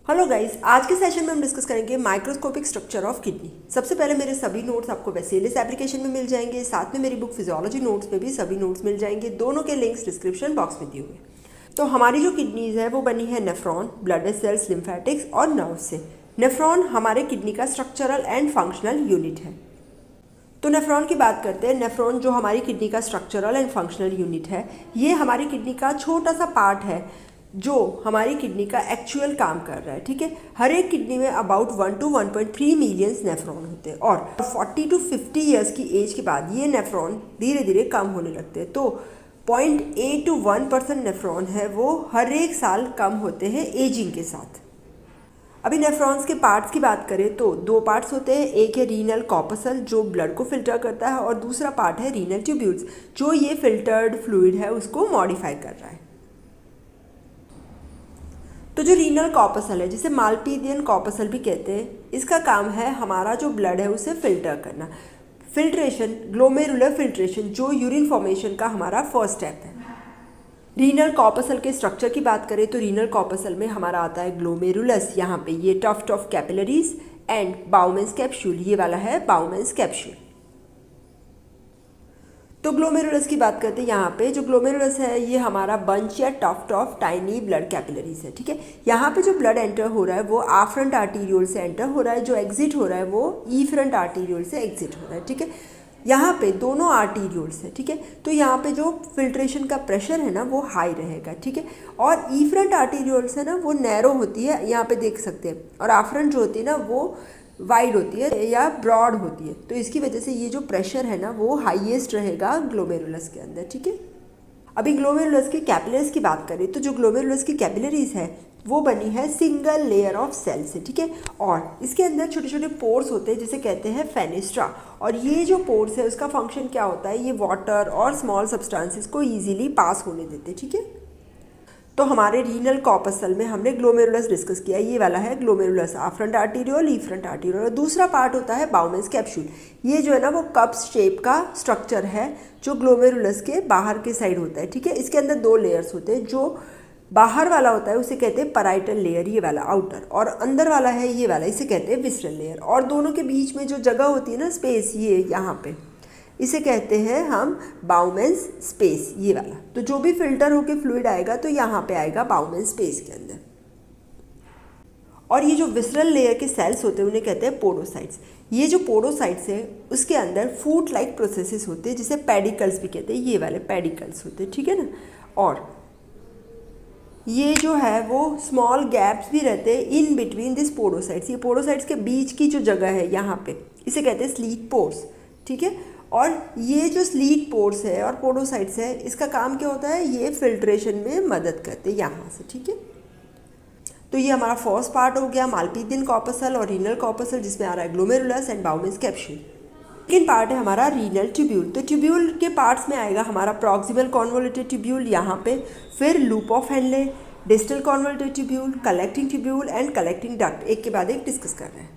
Hello guys, आज के session में हम डिस्कस करेंगे माइक्रोस्कोपिक स्ट्रक्चर ऑफ किडनी। सबसे पहले मेरे सभी नोट्स आपको वेसेलिस एप्लीकेशन में मिल जाएंगे, साथ में मेरी बुक फिजियोलॉजी नोट्स में भी सभी नोट्स मिल जाएंगे। दोनों के लिंक्स डिस्क्रिप्शन बॉक्स में दिए हुए। तो हमारी जो किडनीज है वो बनी है नेफ्रॉन, ब्लड वेसल्स, लिम्फेटिक्स और नर्व से। नेफ्रॉन हमारे किडनी का स्ट्रक्चरल एंड फंक्शनल यूनिट है। तो नेफ्रॉन की बात करते हैं। नेफ्रॉन जो हमारी किडनी का स्ट्रक्चरल एंड फंक्शनल यूनिट है, ये हमारी किडनी का छोटा सा पार्ट है जो हमारी किडनी का एक्चुअल काम कर रहा है। ठीक है, हर एक किडनी में अबाउट 1 to 1.3 मिलियंस नेफ्रॉन होते हैं और 40 to 50 ईयर्स की एज के बाद ये नेफ्रॉन धीरे धीरे कम होने लगते हैं। तो 0.8 to 1% नेफ्रॉन है वो हर एक साल कम होते हैं एजिंग के साथ। अभी नेफ्रॉन्स के पार्ट्स की बात करें तो दो पार्ट्स होते हैं। एक है रीनल कॉर्पसल जो ब्लड को फिल्टर करता है और दूसरा पार्ट है रीनल ट्यूब्यूल्स जो ये फिल्टर्ड फ्लूइड है उसको मॉडिफाई कर रहा है। तो जो रीनल कॉर्पसल है, जिसे मालपीडियन कॉर्पसल भी कहते हैं, इसका काम है हमारा जो ब्लड है उसे फिल्टर करना। फिल्ट्रेशन, ग्लोमेरुलर फिल्ट्रेशन जो यूरिन फॉर्मेशन का हमारा फर्स्ट स्टेप है। रीनल कॉर्पसल के स्ट्रक्चर की बात करें तो रीनल कॉर्पसल में हमारा आता है ग्लोमेरुलस, यहाँ पे ये tuft of capillaries and Bowman's capsule, ये वाला है बाउमेंस कैप्सूल। तो ग्लोमेरुलस की बात करते हैं। यहाँ पे जो ग्लोमेरुलस है ये हमारा बंच या tuft of tiny blood capillaries है। ठीक है, यहाँ पे जो ब्लड एंटर हो रहा है वो आफ्रंट आर्टीरियोल से एंटर हो रहा है, जो एग्जिट हो रहा है वो ईफ्रंट आर्टीरियोल से एग्जिट हो रहा है। ठीक है, यहाँ पे दोनों आर्टीरियोल्स है। ठीक है, तो यहाँ पे जो फिल्ट्रेशन का प्रेशर है ना वो हाई रहेगा। ठीक है, और ईफ्रंट आर्टीरियोल्स है ना वो नैरो होती है, यहाँ पे देख सकते हैं, और आफ्रंट जो होती है ना वो वाइड होती है या ब्रॉड होती है। तो इसकी वजह से ये जो प्रेशर है ना वो हाईएस्ट रहेगा ग्लोमेरुलस के अंदर। ठीक है, अभी ग्लोमेरुलस के कैपिलरीज की बात करें तो जो ग्लोमेरुलस की कैपिलरीज है वो बनी है सिंगल लेयर ऑफ सेल से। ठीक है, और इसके अंदर छोटे छोटे पोर्स होते हैं जिसे कहते हैं फेनेस्ट्रा। और ये जो पोर्स है उसका फंक्शन क्या होता है, ये वाटर और स्मॉल सब्सटेंसेस को ईजिली पास होने देते हैं। ठीक है, तो हमारे रीनल कॉर्पसल में हमने ग्लोमेरुलस डिस्कस किया, ये वाला है ग्लोमेरुलस, आफ्रंट आर्टीरियोल, ईफ्रंट आर्टीरियोल। और दूसरा पार्ट होता है बाउमेंस कैप्सूल, ये जो है ना वो कप्स शेप का स्ट्रक्चर है जो ग्लोमेरुलस के बाहर के साइड होता है। ठीक है, इसके अंदर दो लेयर्स होते हैं। जो बाहर वाला होता है उसे कहते हैं पैराइटल लेयर, ये वाला आउटर, और अंदर वाला है ये वाला, इसे कहते हैं विसरल लेयर। और दोनों के बीच में जो जगह होती है ना, स्पेस, ये यहाँ पे, इसे कहते हैं हम बाउमेंस स्पेस, ये वाला। तो जो भी फिल्टर होके फ्लूइड आएगा तो यहाँ पे आएगा बाउमेंस स्पेस के अंदर। और ये जो विसरल लेयर के सेल्स होते हैं उन्हें कहते हैं पोडोसाइट्स। ये जो पोडोसाइट्स है उसके अंदर फूट लाइक प्रोसेसेस होते हैं जिसे पेडिकल्स भी कहते हैं, ये वाले पेडिकल्स होते हैं। ठीक है ना, और ये जो है वो स्मॉल गैप्स भी रहते हैं इन बिटवीन दिस पोडोसाइट्स। ये पोडोसाइट्स के बीच की जो जगह है यहाँ पे इसे कहते हैं स्लीट पोर्स। ठीक है, और ये जो स्लीट पोर्स है और पोडोसाइट्स है इसका काम क्या होता है, ये फिल्ट्रेशन में मदद करते हैं यहाँ से। ठीक है, तो ये हमारा फर्स्ट पार्ट हो गया मालपीडियन कॉर्पसल और रीनल कॉर्पसल, जिसमें आ रहा है glomerulus and Bowman's capsule. Second part है हमारा रीनल ट्यूब्यूल। तो ट्यूब्यूल के पार्ट्स में आएगा हमारा प्रॉक्सिमल कॉन्वोल्यूटेड ट्यूब्यूल यहाँ पे, फिर loop of Henle, distal convoluted tubule, collecting tubule and collecting duct. एक के बाद एक डिस्कस कर रहे हैं।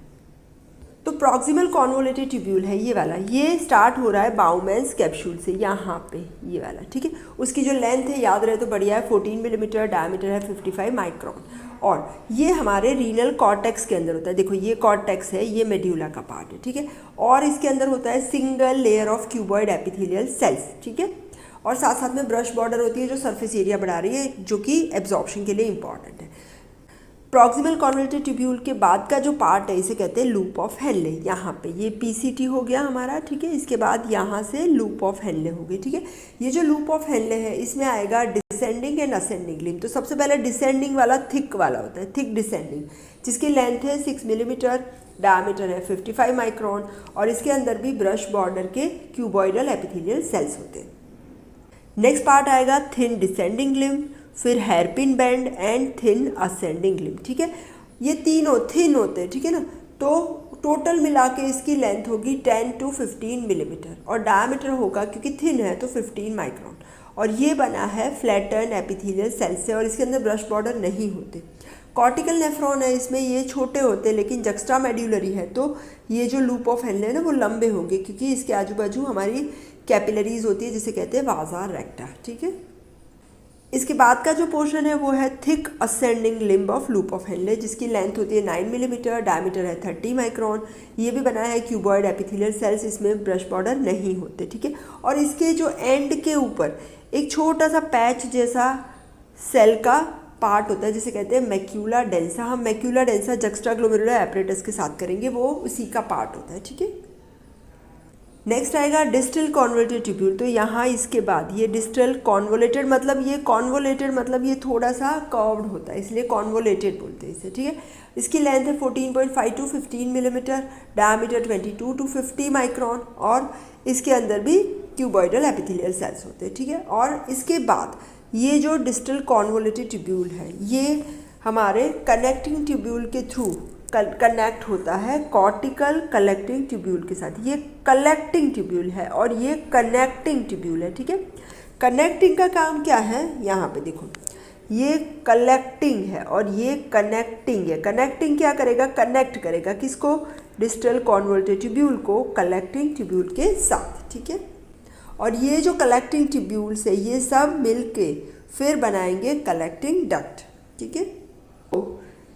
तो प्रॉक्सिमल कॉन्वोल्यूटेड ट्यूब्यूल है ये वाला, ये स्टार्ट हो रहा है बाउमेंस कैप्सूल से, यहाँ पे ये वाला। ठीक है, उसकी जो लेंथ है याद रहे तो बढ़िया है 14 मिलीमीटर, डायमीटर है 55 माइक्रोन। और ये हमारे रीनल कॉर्टेक्स के अंदर होता है। देखो ये कॉर्टेक्स है, ये मेड्यूला का पार्ट है। ठीक है, और इसके अंदर होता है single layer of cuboid epithelial cells. ठीक है, और साथ साथ में ब्रश बॉर्डर होती है जो सरफेस एरिया बढ़ा रही है, जो कि एब्जॉर्प्शन के लिए इंपॉर्टेंट है। प्रॉक्सिमल कॉन्वोल्यूटेड ट्यूब्यूल के बाद का जो पार्ट है इसे कहते हैं लूप ऑफ हेनले। यहाँ पे ये पीसीटी हो गया हमारा। ठीक है, इसके बाद यहाँ से लूप ऑफ हेनले हो गई। ठीक है, ये जो लूप ऑफ हेनले है इसमें आएगा डिसेंडिंग एंड असेंडिंग लिम्ब। तो सबसे पहले डिसेंडिंग वाला थिक वाला होता है, थिक डिसेंडिंग, जिसकी लेंथ है 6 मिलीमीटर, डायमीटर है 55 माइक्रोन, और इसके अंदर भी ब्रश बॉर्डर के क्यूबॉइडल एपिथेलियल सेल्स होते हैं। नेक्स्ट पार्ट आएगा थिन डिसेंडिंग लिम्ब, फिर hairpin band and thin ascending limb. ठीक है, ये तीनों थिन होते हैं। ठीक है ना, तो टोटल मिला के इसकी लेंथ होगी 10 to 15 मिलीमीटर, और डायमीटर होगा क्योंकि थिन है तो 15 माइक्रोन। और ये बना है फ्लैटन एपिथेलियल सेल से, और इसके अंदर ब्रश बॉर्डर नहीं होते। कॉर्टिकल नेफ्रॉन है, इसमें ये छोटे होते हैं, लेकिन जक्स्ट्रा मेड्यूलरी है तो ये जो लूप ऑफ हेनले है ना वो लंबे होंगे, क्योंकि इसके आजू बाजू हमारी कैपिलरीज होती है जिसे कहते हैं वाजा रेक्टा। ठीक है, इसके बाद का जो पोर्शन है वो है thick ascending limb of loop of Henley, जिसकी लेंथ होती है 9 मिलीमीटर, डायमीटर है 30 माइक्रोन। ये भी बनाया है क्यूबॉइड एपिथेलियल सेल्स, इसमें ब्रश बॉर्डर नहीं होते, ठीक है। और इसके जो एंड के ऊपर एक छोटा सा पैच जैसा सेल का पार्ट होता है जिसे कहते हैं मैक्यूला डेंसा। हम मैक्यूला डेंसा जक्स्ट्राग्लोमेरुलर एपरेटस के साथ करेंगे, वो उसी का पार्ट होता है, ठीक है। नेक्स्ट आएगा डिस्टल कॉन्वोलेटेड ट्यूब्यूल। तो यहाँ इसके बाद ये डिस्टल कॉन्वोलेटेड मतलब ये थोड़ा सा कर्व्ड होता है, इसलिए कॉन्वोलेटेड बोलते हैं इसे, ठीक है। इसकी लेंथ है 14.5 to 15 millimetre, diameter 22 to 50 micron, और इसके अंदर भी क्यूबॉइडल एपिथेलियल सेल्स होते हैं, ठीक है। और इसके बाद ये जो डिस्टल कॉन्वोलेटेड ट्यूब्यूल है ये हमारे कनेक्टिंग ट्यूब्यूल के थ्रू कनेक्ट होता है कॉर्टिकल कलेक्टिंग ट्यूब्यूल के साथ। ये कलेक्टिंग ट्यूब्यूल है और ये कनेक्टिंग ट्यूब्यूल है, ठीक है। कनेक्टिंग का काम क्या है, यहाँ पे देखो, ये कलेक्टिंग है और ये कनेक्टिंग है। कनेक्टिंग क्या करेगा, कनेक्ट करेगा किसको, डिस्टल कॉन्वोलेटेड ट्यूब्यूल को कलेक्टिंग ट्यूब्यूल के साथ, ठीक है। और ये जो कलेक्टिंग ट्यूब्यूल्स है ये सब मिलके फिर बनाएंगे कलेक्टिंग डक्ट, ठीक है।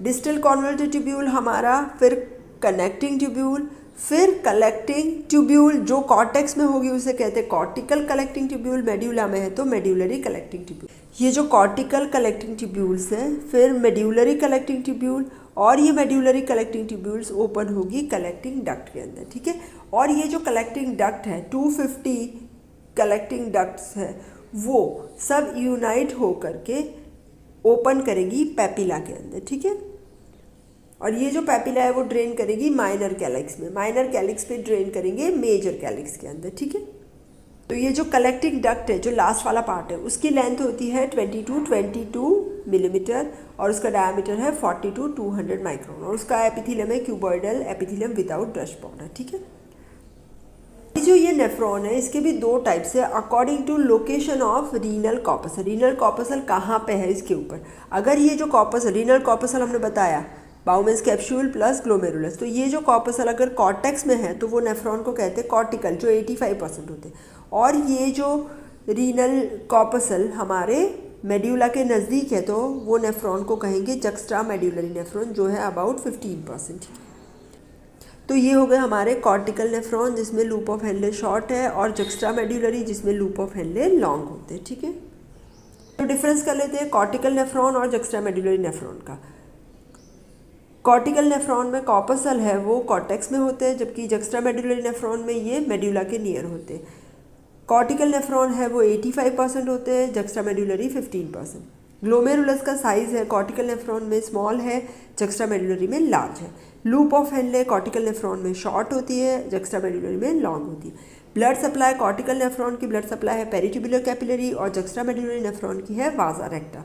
डिस्टल कॉन्वोलेटेड ट्यूब्यूल हमारा, फिर कनेक्टिंग ट्यूब्यूल, फिर कलेक्टिंग ट्यूब्यूल जो कॉर्टेक्स में होगी उसे कहते हैं कॉर्टिकल कलेक्टिंग ट्यूब्यूल, मेड्यूला में है तो मेड्यूलरी कलेक्टिंग ट्यूब्यूल। ये जो कॉर्टिकल कलेक्टिंग ट्यूब्यूल्स हैं, फिर मेड्यूलरी कलेक्टिंग ट्यूब्यूल, और ये मेड्यूलरी कलेक्टिंग ट्यूब्यूल्स ओपन होगी कलेक्टिंग डक्ट के अंदर, ठीक है। और ये जो कलेक्टिंग डक्ट है 250 कलेक्टिंग डक्ट्स है वो सब यूनाइट हो करके ओपन करेगी पैपिला के अंदर, ठीक है। और ये जो पैपिला है वो ड्रेन करेगी माइनर कैलिक्स में, माइनर कैलिक्स पे ड्रेन करेंगे मेजर कैलिक्स के अंदर, ठीक है। तो ये जो कलेक्टिंग डक्ट है जो लास्ट वाला पार्ट है उसकी लेंथ होती है 22 मिलीमीटर और उसका डायमीटर है 40 to 200 माइक्रोन, और उसका एपिथेलियम है cuboidal epithelium without brush border, ठीक है। जो ये नेफ्रॉन है इसके भी दो टाइप्स है according to location of renal corpuscle. Renal corpuscle कहाँ पे है इसके ऊपर, अगर ये जो कॉर्पसल रीनल कॉर्पसल हमने बताया बाउमेंस कैप्सूल प्लस ग्लोमेरुलस, तो ये जो कॉर्पसल अगर कॉर्टेक्स में है तो वो नेफ्रॉन को कहते हैं कॉर्टिकल जो 85% होते हैं, और ये जो रीनल कॉर्पसल हमारे मेड्यूला के नज़दीक है तो वो नेफ्रॉन को कहेंगे जक्स्ट्रा मेड्यूलरी नेफ्रॉन जो है अबाउट 15%। तो ये हो गए हमारे कॉर्टिकल नेफ्रॉन जिसमें लूप ऑफ हेनले शॉर्ट है और जक्स्ट्रा मेड्यूलरी जिसमें लूप ऑफ हेनले लॉन्ग होते हैं, ठीक है। तो डिफरेंस कर लेते हैं कॉर्टिकल नेफ्रॉन और जक्स्ट्रा मेड्यूलरी नेफ्रॉन का। कॉर्टिकल नेफ्रॉन में कॉर्पसल है वो कॉर्टेक्स में होते हैं, जबकि जक्स्ट्रा मेड्यूलरी नेफ्रॉन में ये मेड्यूला के नियर होते हैं। कॉर्टिकल नेफ्रॉन है वो 85% होते हैं, जक्स्ट्रा मेड्यूलरी 15%। ग्लोमेरुलस का साइज़ है कॉर्टिकल नेफ्रॉन में स्मॉल है, जक्स्ट्रा मेड्यूलरी में लार्ज है। Loop of Henley cortical nephron में शॉर्ट होती है, जक्स्ट्रा मेड्यूलरी में लॉन्ग होती है। ब्लड सप्लाई कॉर्टिकल नेफ्रॉन की ब्लड सप्लाई है पेरिट्यूबुलर कैपिलरी और जक्स्ट्रा मेड्यूलरी नेफ्रॉन की है वाजा रेक्टा।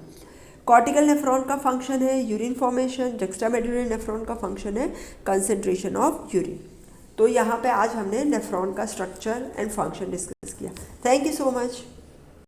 कॉर्टिकल नेफ्रॉन का फंक्शन है urine formation, juxta medullary nephron का फंक्शन है कंसंट्रेशन ऑफ यूरिन। तो यहाँ पे आज हमने नेफ्रॉन का स्ट्रक्चर एंड फंक्शन डिस्कस किया। Thank you so much.